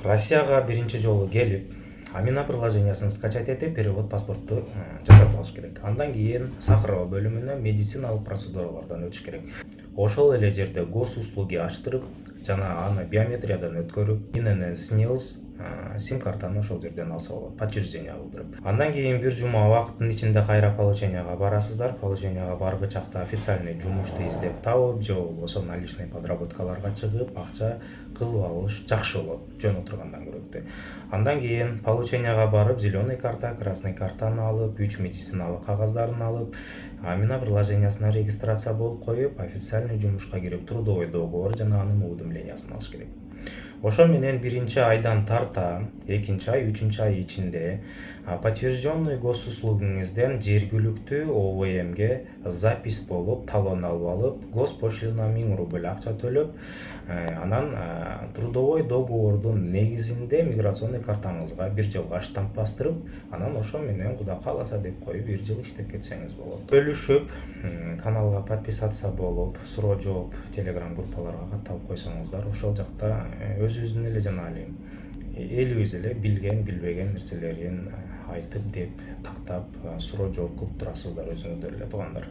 Россияга биринчи жолу келип, Амина приложениясын скачать этип, перевод паспортту жасап алыш керек. Андан кийин сакыроо бөлүмүнө медициналык процедуралардан өтүш керек. Ошол эле жерде госуслуги ачтырып, жана аны биометриядан өткөрүп, ИНН СНИЛС сим картаны ошол жерден алса болот, подтверждение кылдырып. Андан кийин бир жума убакыттын ичинде кайра полученияга барасыздар. Полученияга баргычакта официальный жумушту издеп табып, же болбосо наличный подработкаларга чыгып, акча кылып алыш жакшы болот, жөн отургандан көрө. Андан кийин полученияга барып, зеленый карта, красный картаны алып, 3 медициналык кагаздарын алып, Амина приложениясына регистрация болуп коюп, официальный жумушка кирип, трудовой договор жана анын уведомлениясын алыш керек. Ошо менен биринчи айдан тарта, экинчи ай, үчүнчү ай ичинде подтвержденный госуслугуңузден жергиликтүү ОВМге запись болуп, талон алып алып, госпошлина 1000 рубль акча төлөп, анан трудовой договордун негизинде миграционный картаңызга 1 жылга штамп бастырып, анан ошо менен Кудай кааласа деп коюп 1 жыл иштеп кетсеңиз болот. Бөлүшүп, каналга подписаться болуп, суроо жооп телеграм группаларга катталып койсоңуздар, ошол жакта өзүбүздүн эле жана элибиз эле билген, билбеген нерселерин айтып деп, тактап, суроо жооп кылып турасыздар өзүңүздөр эле туугандар.